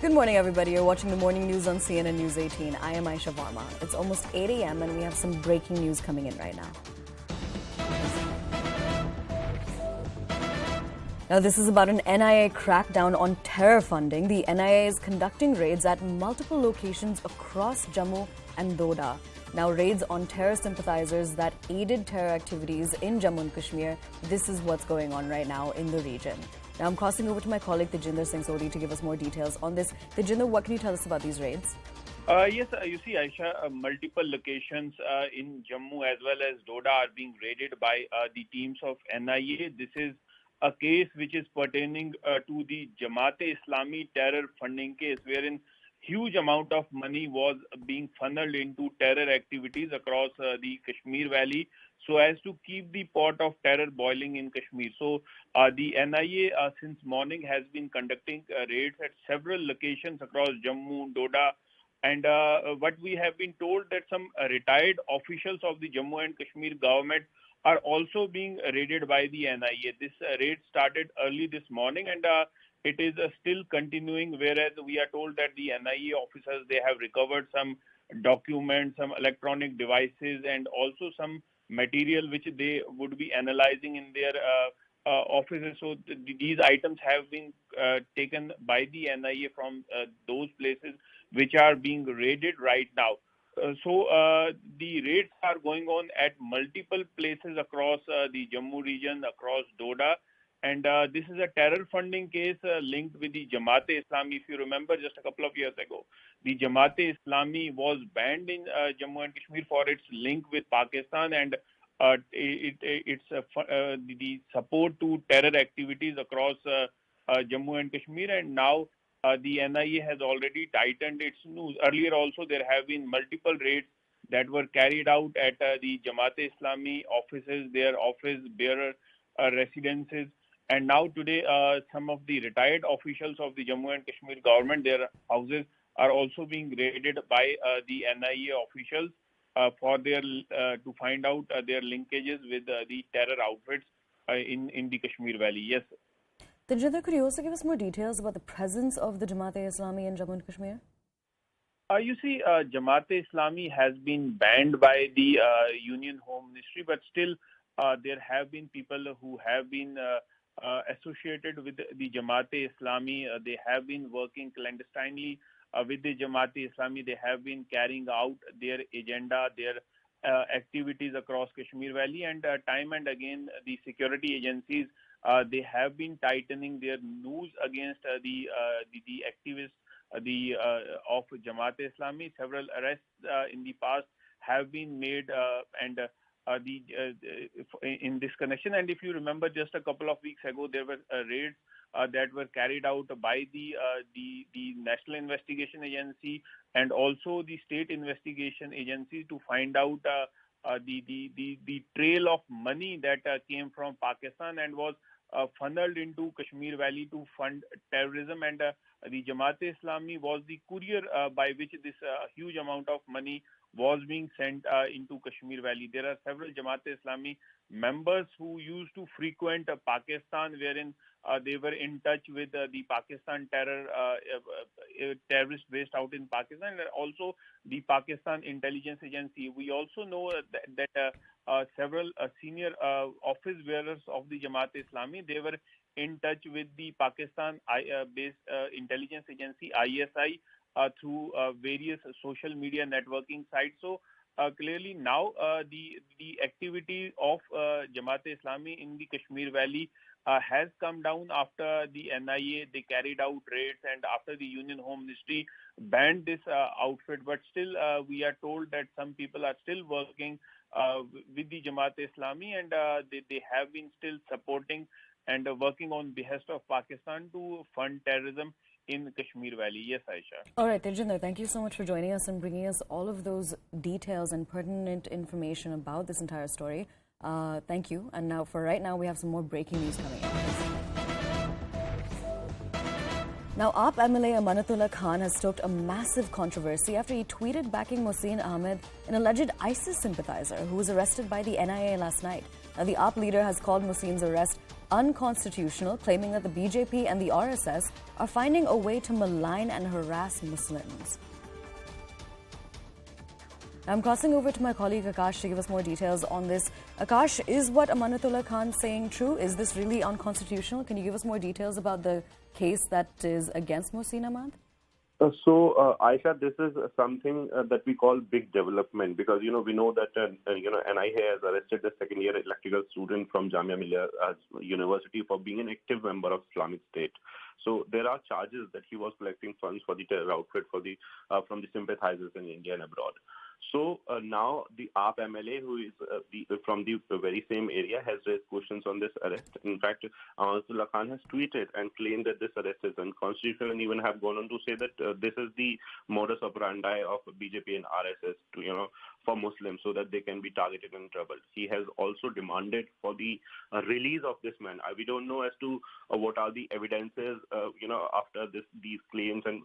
Good morning, everybody. You're watching the morning news on CNN News 18. I am Aisha Varma. It's almost 8 a.m. and we have some breaking news coming in right now. Now, this is about an NIA crackdown on terror funding. The NIA is conducting raids at multiple locations across Jammu and Doda. Now, raids on terror sympathizers that aided terror activities in Jammu and Kashmir. This is what's going on right now in the region. Now, I'm crossing over to my colleague Tejinder Singh Sodhi to give us more details on this. Tejinder, what can you tell us about these raids? Yes, you see, Aisha, multiple locations in Jammu as well as Doda are being raided by the teams of NIA. This is a case which is pertaining to the Jamaat-e-Islami terror funding case, wherein huge amount of money was being funneled into terror activities across the Kashmir Valley so as to keep the pot of terror boiling in Kashmir. So the NIA since morning has been conducting raids at several locations across Jammu, Doda, and what we have been told that some retired officials of the Jammu and Kashmir government are also being raided by the NIA. This raid started early this morning and it is still continuing, whereas we are told that the NIA officers, they have recovered some documents, some electronic devices and also some material which they would be analyzing in their offices. So these items have been taken by the NIA from those places which are being raided right now. So the raids are going on at multiple places across the Jammu region, across Doda. And this is a terror funding case linked with the Jamaat-e-Islami. If you remember, just a couple of years ago, the Jamaat-e-Islami was banned in Jammu and Kashmir for its link with Pakistan and it's the support to terror activities across Jammu and Kashmir. And now the NIA has already tightened its noose. Earlier also, there have been multiple raids that were carried out at the Jamaat-e-Islami offices, their office bearer residences. And now today, some of the retired officials of the Jammu and Kashmir government, their houses are also being raided by the NIA officials for their to find out their linkages with the terror outfits in the Kashmir Valley. Yes. Tejinder, could you also give us more details about the presence of the Jamaat-e-Islami in Jammu and Kashmir? You see, Jamaat-e-Islami has been banned by the Union Home Ministry, but still there have been people who have been associated with the Jamaat-e-Islami. They have been working clandestinely with the Jamaat-e-Islami. They have been carrying out their agenda, their activities across Kashmir Valley, and time and again the security agencies they have been tightening their noose against the activists of Jamaat-e-Islami. Several arrests in the past have been made and in this connection. And if you remember, just a couple of weeks ago, there were raids that were carried out by the National Investigation Agency and also the state investigation agency to find out the trail of money that came from Pakistan and was funneled into Kashmir Valley to fund terrorism. And the Jamaat-e-Islami was the courier by which this huge amount of money was being sent into Kashmir Valley. There are several Jamaat-e-Islami members who used to frequent Pakistan, wherein they were in touch with the Pakistan terrorists based out in Pakistan, and also the Pakistan Intelligence Agency. We also know that several senior office bearers of the Jamaat-e-Islami, they were in touch with the Pakistan-based intelligence agency, ISI, through various social media networking sites. So clearly now the activity of Jamaat-e-Islami in the Kashmir Valley has come down after the NIA, they carried out raids and after the Union Home Ministry banned this outfit. But still we are told that some people are still working with the Jamaat-e-Islami and they have been still supporting and working on behest of Pakistan to fund terrorism in Kashmir Valley. Yes, Aisha. All right, Tejinder, thank you so much for joining us and bringing us all of those details and pertinent information about this entire story. Thank you. And now, for right now, we have some more breaking news coming in. Now, AAP MLA Amanatullah Khan has stoked a massive controversy after he tweeted backing Mohsin Ahmed, an alleged ISIS sympathizer who was arrested by the NIA last night. Now, the AAP leader has called Mohsin's arrest unconstitutional, claiming that the BJP and the RSS are finding a way to malign and harass Muslims. I'm crossing over to my colleague Akash to give us more details on this. Akash, is what Amanatullah Khan saying true? Is this really unconstitutional? Can you give us more details about the case that is against Mohsin Ahmad? Aisha, this is something that we call big development because, we know that, NIA has arrested the second-year electrical student from Jamia Millia University for being an active member of Islamic State. So there are charges that he was collecting funds for the terror outfit from the sympathizers in India and abroad. So now the AAP MLA, who is from the very same area, has raised questions on this arrest. In fact, Amanatullah Khan has tweeted and claimed that this arrest is unconstitutional, and even have gone on to say that this is the modus operandi of BJP and RSS for Muslims, so that they can be targeted and troubled. He has also demanded for the release of this man. We don't know as to what are the evidences, after these claims and.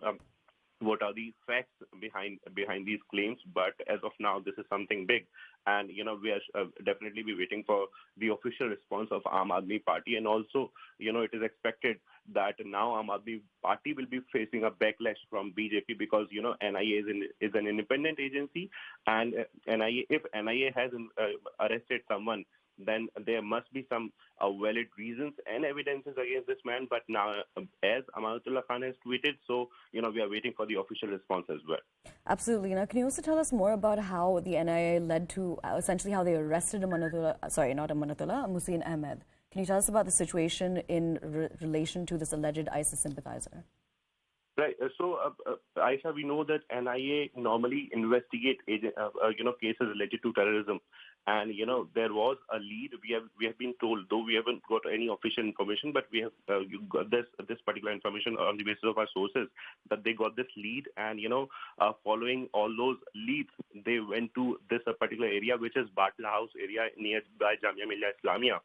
What are the facts behind these claims? But as of now, this is something big, and we are definitely be waiting for the official response of Aam Aadmi Party, and also it is expected that now Aam Aadmi Party will be facing a backlash from BJP because NIA is an independent agency, and if NIA has arrested someone, then there must be some valid reasons and evidences against this man. But now, as Amanatullah Khan has tweeted, so, we are waiting for the official response as well. Absolutely. Now, can you also tell us more about how the NIA led to, essentially how they arrested Mohsin Ahmed? Can you tell us about the situation in relation to this alleged ISIS sympathizer? Right. So, Aisha, we know that NIA normally investigate cases related to terrorism. And, there was a lead. We have been told, though we haven't got any official information, but we have got this particular information on the basis of our sources, that they got this lead. And, following all those leads, they went to this particular area, which is Batla House area nearby Jamia Millia Islamia.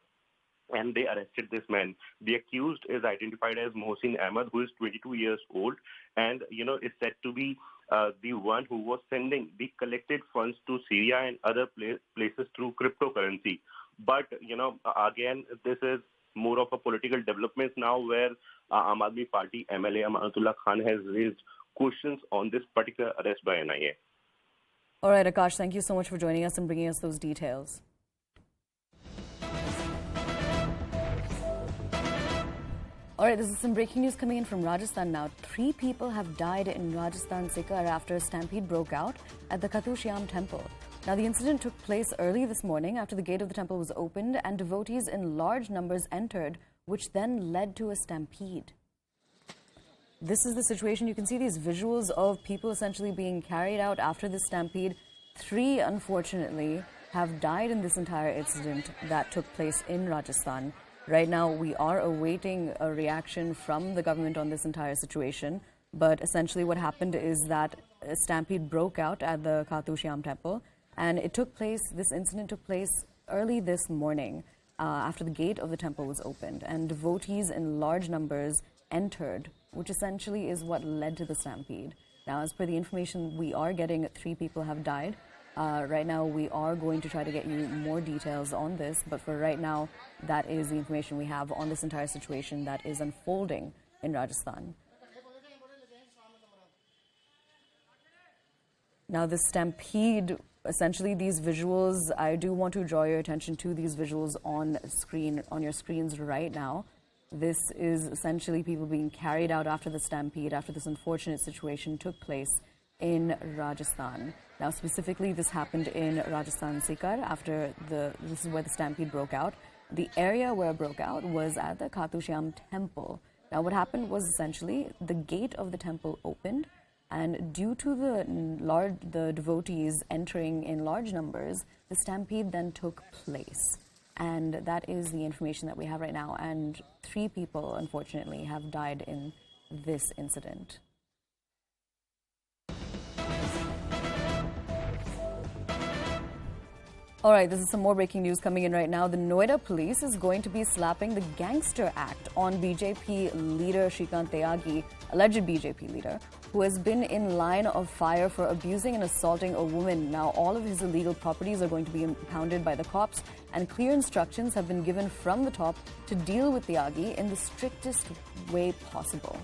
And they arrested this man. The accused is identified as Mohsin Ahmad, who is 22 years old, and is said to be the one who was sending the collected funds to Syria and other places through cryptocurrency. But again, this is more of a political development now, where Aam Aadmi Party MLA Amanatullah Khan has raised questions on this particular arrest by NIA. All right, Akash, thank you so much for joining us and bringing us those details. All right, this is some breaking news coming in from Rajasthan now. 3 people have died in Rajasthan Sikar after a stampede broke out at the Khatu Shyam temple. Now, the incident took place early this morning after the gate of the temple was opened and devotees in large numbers entered, which then led to a stampede. This is the situation. You can see these visuals of people essentially being carried out after this stampede. 3, unfortunately, have died in this entire incident that took place in Rajasthan. Right now, we are awaiting a reaction from the government on this entire situation. But essentially what happened is that a stampede broke out at the Khatu Shyam temple. And this incident took place early this morning after the gate of the temple was opened. And devotees in large numbers entered, which essentially is what led to the stampede. Now, as per the information we are getting, 3 people have died. Right now, we are going to try to get you more details on this, but for right now, that is the information we have on this entire situation that is unfolding in Rajasthan. Now, the stampede, essentially these visuals, I do want to draw your attention to these visuals on your screens right now. This is essentially people being carried out after the stampede, after this unfortunate situation took place in Rajasthan. Now, specifically, this happened in Rajasthan Sikar this is where the stampede broke out. The area where it broke out was at the Khatu Shyam temple. Now, what happened was essentially the gate of the temple opened, and due to the devotees entering in large numbers, the stampede then took place. And that is the information that we have right now. And 3 people, unfortunately, have died in this incident. All right, this is some more breaking news coming in right now. The Noida police is going to be slapping the Gangster Act on BJP leader Shrikant Tyagi, alleged BJP leader, who has been in line of fire for abusing and assaulting a woman. Now, all of his illegal properties are going to be impounded by the cops, and clear instructions have been given from the top to deal with Tyagi in the strictest way possible.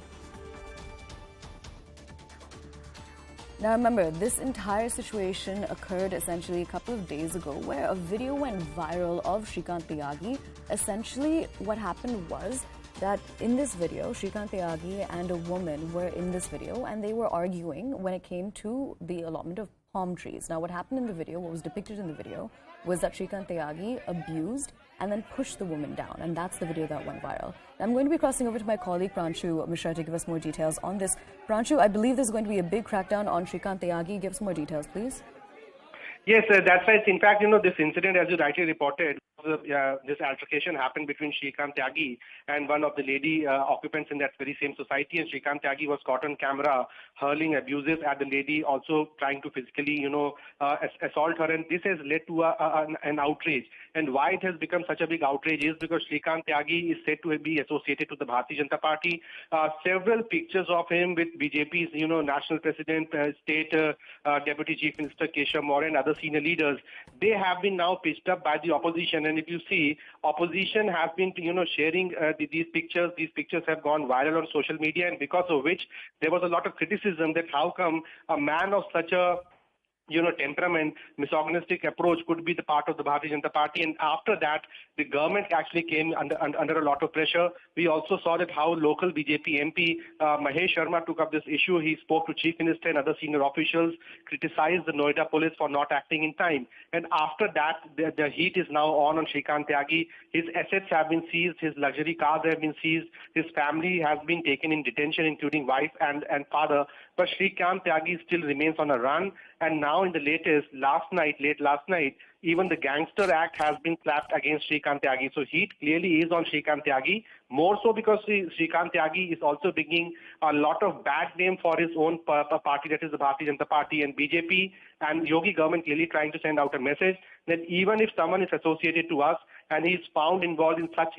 Now remember, this entire situation occurred essentially a couple of days ago where a video went viral of Shrikant Tyagi. Essentially, what happened was that in this video, Shrikant Tyagi and a woman were in this video and they were arguing when it came to the allotment of palm trees. Now what happened in the video, what was depicted in the video, was that Shrikant Tyagi abused and then pushed the woman down, and that's the video that went viral. Now, I'm going to be crossing over to my colleague Pranshu Mishra to give us more details on this. Pranshu, I believe there's going to be a big crackdown on Shrikant Tyagi. Give us more details, please. Yes, that's right. In fact, this incident, as you rightly reported, this altercation happened between Shrikant Tyagi and one of the lady occupants in that very same society. And Shrikant Tyagi was caught on camera hurling abuses at the lady, also trying to physically, assault her. And this has led to an outrage. And why it has become such a big outrage is because Shrikant Tyagi is said to be associated to the Bharatiya Janata Party. Several pictures of him with BJP's, national president, state deputy chief minister Keshav Maurya and other senior leaders, they have been now pitched up by the opposition. And if you see, opposition has been, sharing these pictures. These pictures have gone viral on social media, and because of which there was a lot of criticism that how come a man of such a temperament, misogynistic approach could be the part of the Bharatiya Janata Party. And after that, the government actually came under a lot of pressure. We also saw that how local BJP MP Mahesh Sharma took up this issue. He spoke to Chief Minister and other senior officials, criticized the Noida police for not acting in time. And after that, the heat is now on Shrikant Tyagi. His assets have been seized. His luxury cars have been seized. His family has been taken in detention, including wife and father. But Shrikant Tyagi still remains on a run. And now in the latest, late last night, even the Gangster Act has been slapped against Shrikant Tyagi. So heat clearly is on Shrikant Tyagi, more so because Shrikant Tyagi is also bringing a lot of bad name for his own party, that is the Bharatiya Janata Party, and BJP and Yogi government clearly trying to send out a message that even if someone is associated to us and he is found involved in such,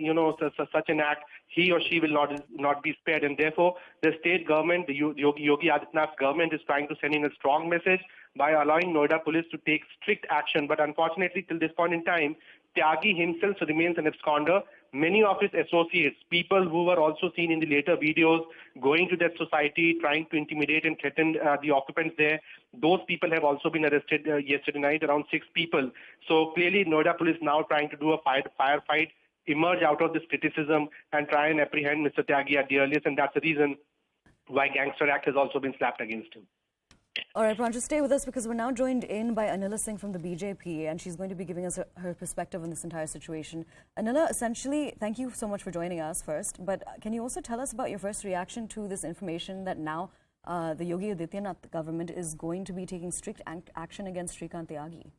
such an act, he or she will not be spared. And therefore, the state government, the Yogi Adityanath's government is trying to send in a strong message by allowing Noida police to take strict action. But unfortunately, till this point in time, Tyagi himself remains an absconder. Many of his associates, people who were also seen in the later videos, going to that society, trying to intimidate and threaten the occupants there, those people have also been arrested yesterday night, around 6 people. So clearly, Noida police now trying to do a firefight, emerge out of this criticism and try and apprehend Mr. Tyagi at the earliest. And that's the reason why Gangster Act has also been slapped against him. All right, Pranshu, stay with us because we're now joined in by Anila Singh from the BJP, and she's going to be giving us her perspective on this entire situation. Anila, essentially, thank you so much for joining us first, but can you also tell us about your first reaction to this information that now the Yogi Adityanath government is going to be taking strict action against Shrikant Tyagi?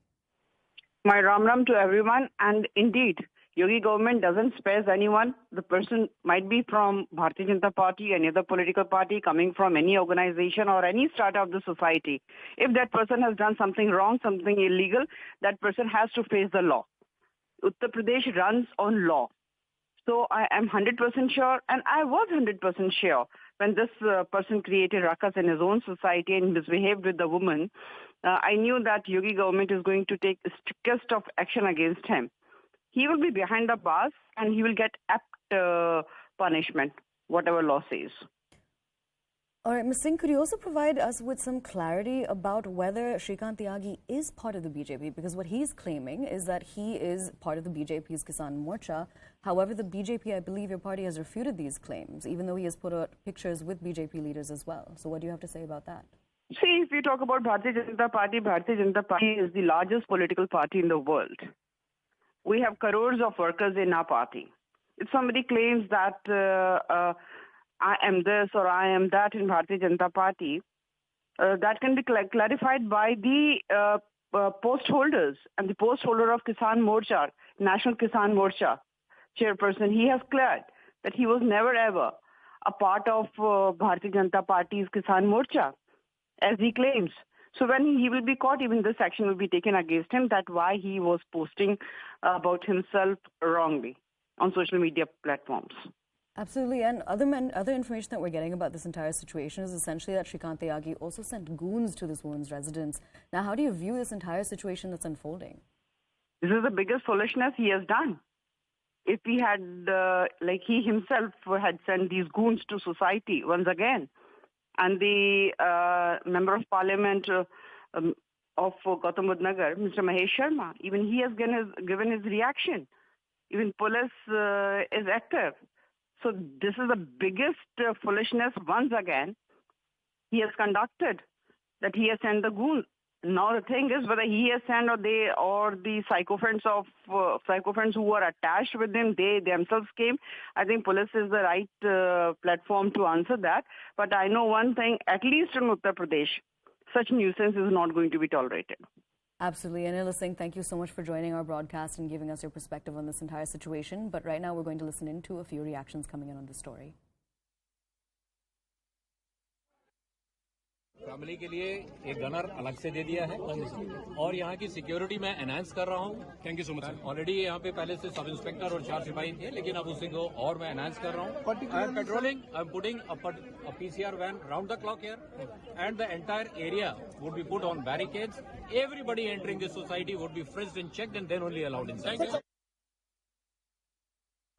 My Ram Ram to everyone, and indeed, Yogi government doesn't spare anyone. The person might be from Bharatiya Janata Party, any other political party, coming from any organization or any strata of the society. If that person has done something wrong, something illegal, that person has to face the law. Uttar Pradesh runs on law. So I am 100% sure, and I was 100% sure when this person created ruckus in his own society and misbehaved with the woman. I knew that Yogi government is going to take the strictest of action against him. He will be behind the bars and he will get apt punishment, whatever law says. All right, Ms. Singh, could you also provide us with some clarity about whether Shrikant Tyagi is part of the BJP? Because what he's claiming is that he is part of the BJP's Kisan Morcha. However, the BJP, I believe your party has refuted these claims, even though he has put out pictures with BJP leaders as well. So what do you have to say about that? See, if you talk about Bharatiya Janata Party is the largest political party in the world. We have crores of workers in our party. If somebody claims that I am this or I am that in Bharatiya Janata Party, that can be clarified by the post holders. And the post holder of Kisan Morcha, National Kisan Morcha chairperson, he has cleared that he was never ever a part of Bharatiya Janata Party's Kisan Morcha, as he claims. So when he will be caught, even this action will be taken against him. That's why he was posting about himself wrongly on social media platforms. Absolutely, and other information that we're getting about this entire situation is essentially that Shrikant Tyagi also sent goons to this woman's residence. Now, how do you view this entire situation that's unfolding? This is the biggest foolishness he has done. If he had, like he himself had sent these goons to society once again, and the member of parliament of Gautam Buddha Nagar, Mr. Mahesh Sharma, even he has given his reaction. Even police is active. So this is the biggest foolishness once again he has conducted, that he has sent the goons. Now the thing is whether he has sent or the psycho-friends who were attached with him, they themselves came. I think police is the right platform to answer that. But I know one thing, at least in Uttar Pradesh, such nuisance is not going to be tolerated. Absolutely. Anil Singh, thank you so much for joining our broadcast and giving us your perspective on this entire situation. But right now we're going to listen into a few reactions coming in on this story. Family के लिए एक gunner अलग से दे दिया है और यहाँ की सिक्योरिटी मैं एनहांस कर रहा हूँ. Thank you so much. Already यहाँ पे पहले से सब इंस्पेक्टर और 4 सिपाही थे, लेकिन अब उसी को और मैं एनहांस कर रहा हूँ. I am patrolling, I am putting a PCR van round the clock here, and the entire area would be put on barricades. Everybody entering this society would be frisked and checked and then only allowed inside.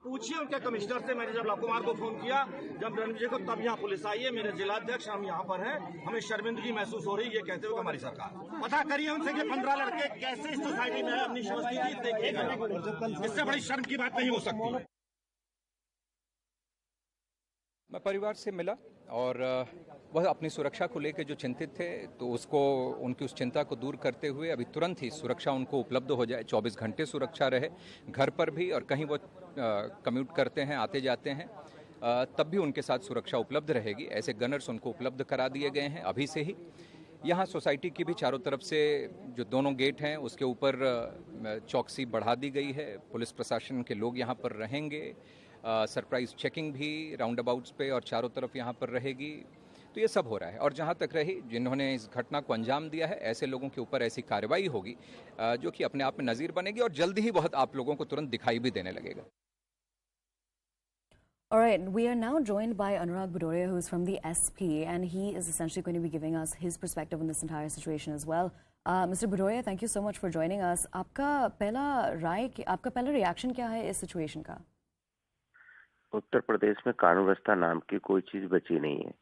पूछिए उनके commissioner से. मैंने जब कुमार को phone किया, जब रणविजय को, तब यहाँ पुलिस आई है. मेरे जिलाध्यक्ष हम यहाँ पर हैं. हमें शर्मिंदगी महसूस हो रही है ये कहते हुए हमारी सरकार. पता करिए उनसे कि 15 लड़के कैसे इस सोसाइटी में अपनी उपस्थिति देखिएगा. इससे बड़ी शर्म की बात नहीं हो सकती. मैं परिवार से मिला और वह अपनी सुरक्षा को लेकर जो चिंतित थे, तो उसको, उनकी उस चिंता को दूर करते हुए अभी तुरंत ही सुरक्षा उनको उपलब्ध हो जाए. 24 घंटे सुरक्षा रहे घर पर भी, और कहीं वो कम्यूट करते हैं, आते जाते हैं, तब भी उनके साथ सुरक्षा उपलब्ध रहेगी. ऐसे गनर्स उनको उपलब्ध करा दिए गए हैं अभी से ही. यहाँ सोसाइटी की भी चारों तरफ से जो दोनों गेट हैं उसके ऊपर चौकसी बढ़ा दी गई है. पुलिस प्रशासन के लोग यहाँ पर रहेंगे. सरप्राइज चेकिंग भी राउंड अबाउट्स पे और चारों तरफ यहाँ पर रहेगी. तो ये सब हो रहा है. और जहाँ तक रही जिन्होंने इस घटना को अंजाम दिया है, ऐसे लोगों के ऊपर ऐसी कार्रवाई होगी जो कि अपने आप में नज़ीर बनेगी और जल्दी ही बहुत आप लोगों को तुरंत दिखाई भी देने लगेगा. All right, we are now joined by Anurag Bhudoria, who is from the SP, and he is essentially going to be giving us his perspective on this entire situation as well. Mr. Bhudoria, thank you so much for joining us. आपका पहला reaction क्या है इस situation का? उत्तर प्रदेश में कानून व्यवस्था नाम की कोई चीज बची नहीं है.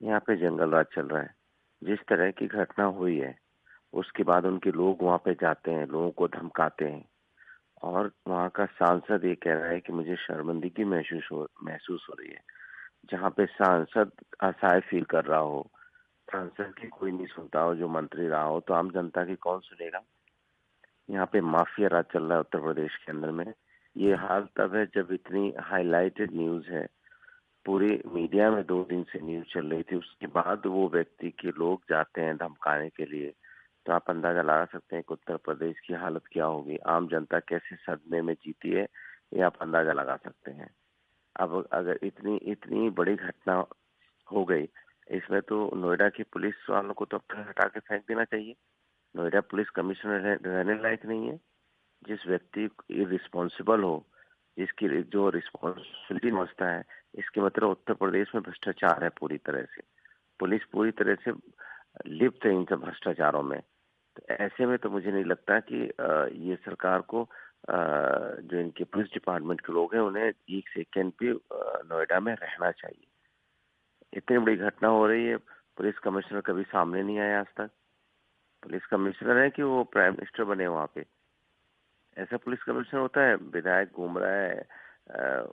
यहाँ पे जंगल राज चल रहा है. जिस तरह की घटना हुई है उसके बाद उनके लोग वहाँ पे जाते हैं, लोगों को धमकाते हैं, और वहाँ का सांसद ये कह रहा है कि मुझे शर्मिंदगी महसूस हो रही है. जहाँ पे सांसद असहाय फील कर रहा हो, सांसद की कोई नहीं सुनता हो, जो मंत्री रहा हो, तो आम जनता की कौन सुनेगा. यहाँ पे माफिया राज चल रहा है उत्तर प्रदेश के अंदर में. ये हाल तब है जब इतनी हाईलाइटेड न्यूज है, पूरी मीडिया में 2 दिन से न्यूज चल रही थी, उसके बाद वो व्यक्ति के लोग जाते हैं धमकाने के लिए. तो आप अंदाजा लगा सकते हैं कि उत्तर प्रदेश की हालत क्या होगी. आम जनता कैसे सदमे में जीती है, ये आप अंदाजा लगा सकते हैं. अब अगर इतनी बड़ी घटना हो गई, इसमें तो नोएडा की पुलिस वालों को तो अब हटा के फेंक देना चाहिए. नोएडा पुलिस कमिश्नर रहने लायक नहीं है. जिस व्यक्ति इररिस्पॉन्सिबल हो, जिसकी जो रिस्पॉन्सिबिलिटी समझता है, इसके मतलब उत्तर प्रदेश में भ्रष्टाचार है पूरी तरह से. पुलिस पूरी तरह से लिप्त है इन सब भ्रष्टाचारों में. तो ऐसे में तो मुझे नहीं लगता कि ये सरकार को, जो इनके पुलिस डिपार्टमेंट के लोग हैं, उन्हें एक सेकेंड भी नोएडा में रहना चाहिए. इतनी बड़ी घटना हो रही है, पुलिस कमिश्नर कभी सामने नहीं आया आज तक. पुलिस कमिश्नर है कि वो प्राइम मिनिस्टर बने वहाँ पे. ऐसा पुलिस कमिश्नर होता है? विधायक घूम रहा है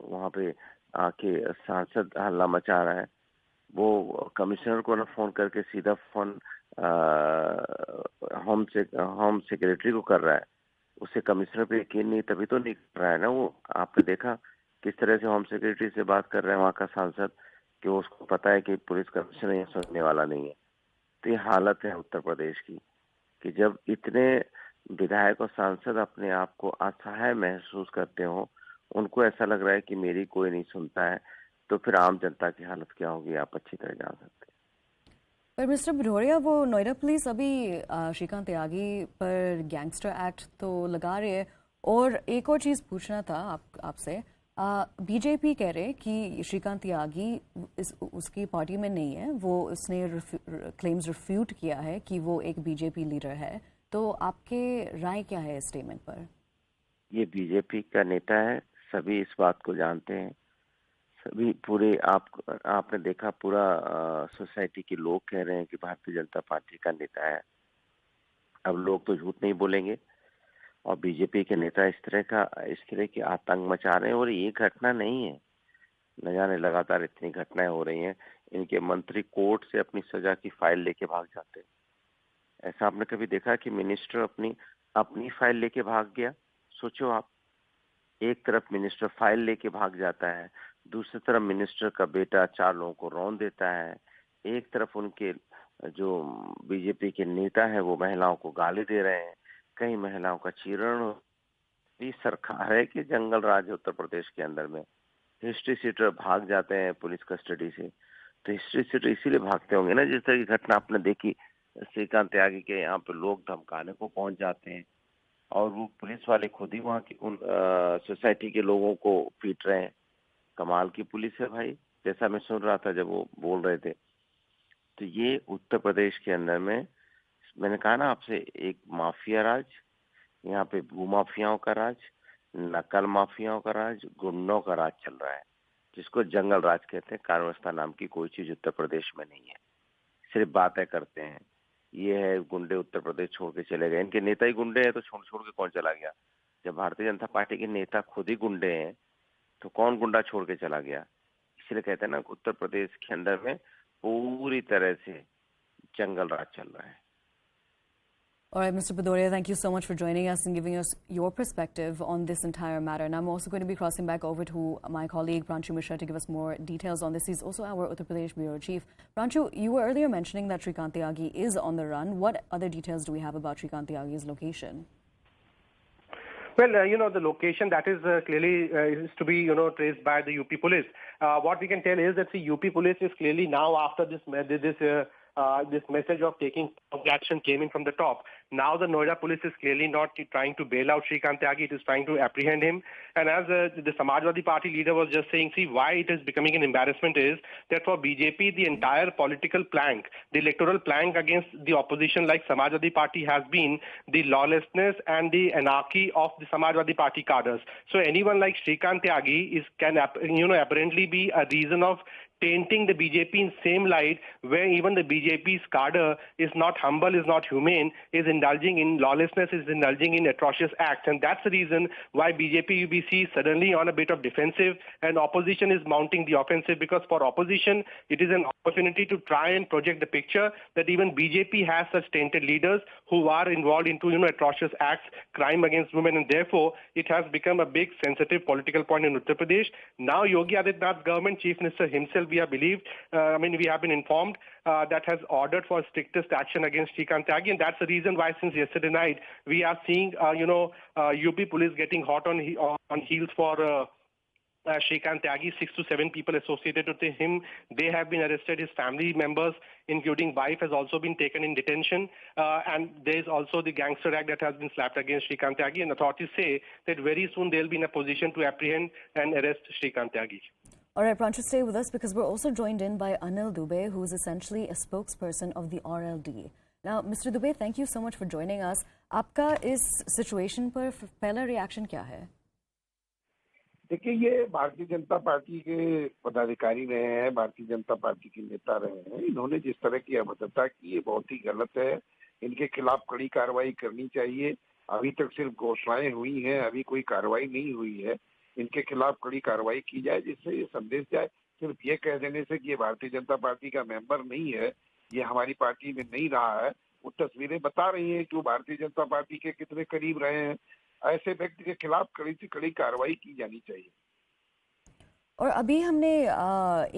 वहाँ पे आके, सांसद हल्ला मचा रहा है, वो कमिश्नर को ना फोन करके सीधा फोन होम सेक्रेटरी को कर रहा है. उसे कमिश्नर पे यकीन नहीं, तभी तो नहीं कर रहा है ना वो. आपने देखा किस तरह से होम सेक्रेटरी से बात कर रहा है वहाँ का सांसद, कि उसको पता है कि पुलिस कमिश्नर ये सुनने वाला नहीं है. तो ये हालत है उत्तर प्रदेश की, कि जब इतने विधायक और सांसद अपने आप को असहाय महसूस करते हो, उनको ऐसा लग रहा है कि मेरी कोई नहीं सुनता है, तो फिर आम जनता की हालत क्या होगी आप अच्छी तरह जान सकते हैं. पर मिस्टर भदौरिया, वो नोएडा पुलिस अभी श्रीकांत त्यागी पर गैंगस्टर एक्ट तो लगा रही है, और एक और चीज़ पूछना था आपसे। बीजेपी कह रहे कि श्रीकांत त्यागी उसकी पार्टी में नहीं है, वो उसने क्लेम्स रिफ्यूट किया है कि वो एक बीजेपी लीडर है। तो आपके राय क्या है इस स्टेटमेंट पर? ये बीजेपी का नेता है, सभी इस बात को जानते हैं। सभी पूरे आपने देखा, पूरा सोसाइटी के लोग कह रहे हैं कि भारतीय जनता पार्टी का नेता है। अब लोग तो झूठ नहीं बोलेंगे, और बीजेपी के नेता इस तरह के आतंक मचा रहे हैं। और ये घटना नहीं है, न जाने लगातार इतनी घटनाएं हो रही हैं। इनके मंत्री कोर्ट से अपनी सजा की फाइल लेके भाग जाते हैं। ऐसा आपने कभी देखा कि मिनिस्टर अपनी फाइल लेके भाग गया? सोचो आप, एक तरफ मिनिस्टर फाइल लेके भाग जाता है, दूसरी तरफ मिनिस्टर का बेटा 4 लोगों को रौंद देता है, एक तरफ उनके जो बीजेपी के नेता है वो महिलाओं को गाली दे रहे हैं, कई महिलाओं का चीरण। ये सरकार है कि जंगल राज है उत्तर प्रदेश के अंदर में? हिस्ट्री सीटर भाग जाते हैं पुलिस कस्टडी से, तो हिस्ट्री सीटर इसीलिए भागते होंगे ना, जिस तरह की घटना आपने देखी श्रीकांत त्यागी के यहाँ पे लोग धमकाने को पहुंच जाते हैं, और वो पुलिस वाले खुद ही वहाँ की उन सोसाइटी के लोगों को पीट रहे हैं। कमाल की पुलिस है भाई, जैसा मैं सुन रहा था जब वो बोल रहे थे। तो ये उत्तर प्रदेश के अंदर में, मैंने कहा ना आपसे, एक माफिया राज, यहाँ पे भूमाफियाओं का राज, नकल माफियाओं का राज, गुंडों का राज चल रहा है, जिसको जंगल राज कहते हैं। कानून व्यवस्था नाम की कोई चीज उत्तर प्रदेश में नहीं है, सिर्फ बातें करते हैं। ये है गुंडे उत्तर प्रदेश छोड़ के चले गए, इनके नेता ही गुंडे हैं, तो छोड़ के कौन चला गया? जब भारतीय जनता पार्टी के नेता खुद ही गुंडे हैं तो कौन गुंडा छोड़ के चला गया? इसलिए कहते हैं ना, उत्तर प्रदेश के अंदर में पूरी तरह से जंगल राज चल रहा है। All right, Mr. Bhadoria, thank you so much for joining us and giving us your perspective on this entire matter. And I'm also going to be crossing back over to my colleague, Pranshu Mishra, to give us more details on this. He's also our Uttar Pradesh Bureau Chief. Pranshu, you were earlier mentioning that Shrikant Tyagi is on the run. What other details do we have about Shrikant Tyagi's location? Well, the location that is clearly is to be, traced by the UP police. What we can tell is that the UP police is clearly now, after this message of taking action came in from the top. Now the Noida police is clearly not trying to bail out Shrikant Tyagi, it is trying to apprehend him. And as the Samajwadi Party leader was just saying, see, why it is becoming an embarrassment is that for BJP, the entire political plank, the electoral plank against the opposition like Samajwadi Party has been the lawlessness and the anarchy of the Samajwadi Party cadres. So anyone like Shrikant Tyagi can apparently be a reason of tainting the BJP in same light, where even the BJP's cadre is not humble, is not humane, is indulging in lawlessness, is indulging in atrocious acts. And that's the reason why BJP UBC is suddenly on a bit of defensive, and opposition is mounting the offensive, because for opposition, it is an opportunity to try and project the picture that even BJP has such tainted leaders who are involved into, atrocious acts, crime against women, and therefore it has become a big sensitive political point in Uttar Pradesh. Now Yogi Adityanath's government, Chief Minister himself, we have believed, we have been informed that has ordered for strictest action against Shrikant Tyagi, and that's the reason why since yesterday night we are seeing, UP police getting hot on heels for Shrikant Tyagi. 6 to 7 people associated with him, they have been arrested. His family members, including wife, has also been taken in detention. And there is also the gangster act that has been slapped against Shrikant Tyagi. And authorities say that very soon they'll be in a position to apprehend and arrest Shrikant Tyagi. All right, Pranshu, stay with us because we're also joined in by Anil Dubey, who is essentially a spokesperson of the RLD. Now, Mr. Dubey, thank you so much for joining us. आपका इस situation पर पहला reaction क्या है? देखिए, ये Bharatiya Janata party के पदाधिकारी रहे हैं, भारतीय जनता पार्टी के नेता रहे हैं। इन्होंने जिस तरह की अभद्रता की, ये बहुत ही गलत है। इनके खिलाफ कड़ी कार्रवाई करनी चाहिए। अभी तक सिर्फ घोषणाएं हुई हैं, अभी कोई कार्रवाई नहीं हुई है। इनके खिलाफ कड़ी कार्रवाई की जाए, जिससे ये संदेश जाए। सिर्फ ये कह देने से कि ये भारतीय जनता पार्टी का मेंबर नहीं है, ये हमारी पार्टी में नहीं रहा है, वो तस्वीरें बता रही हैं कि वो भारतीय जनता पार्टी के कितने करीब रहे हैं। ऐसे व्यक्ति के खिलाफ कड़ी से कड़ी कार्रवाई की जानी चाहिए। और अभी हमने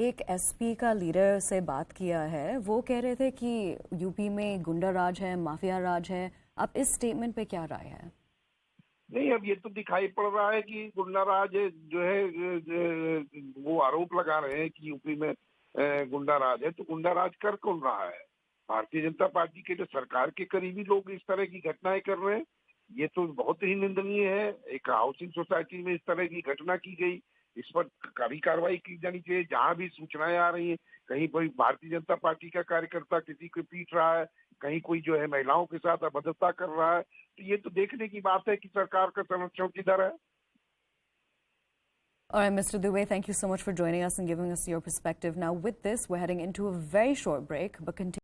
एक एसपी का लीडर से बात किया है, वो कह रहे थे कि यूपी में गुंडा राज है, माफिया राज है। अब इस स्टेटमेंट पे क्या राय है? नहीं, अब ये तो दिखाई पड़ रहा है कि गुंडा राज जो है, वो आरोप लगा रहे हैं कि यूपी में गुंडा राज है, तो गुंडा राज कर कौन रहा है? भारतीय जनता पार्टी के जो सरकार के करीबी लोग इस तरह की घटनाएं कर रहे हैं, ये तो बहुत ही निंदनीय है। एक हाउसिंग सोसाइटी में इस तरह की घटना की गई, इस पर कड़ी कार्रवाई की जानी चाहिए। जहां भी सूचनाएं आ रही हैं, कहीं कोई भारतीय जनता पार्टी का कार्यकर्ता किसी को पीट रहा है, कहीं कोई जो है महिलाओं के साथ अभद्रता कर रहा है, तो ये तो देखने की बात है कि सरकार का संरक्षण किधर है। All right, Mr. Dubey, thank you so much for joining us and giving us your perspective. Now, with this, we're heading into a very short break, but continue.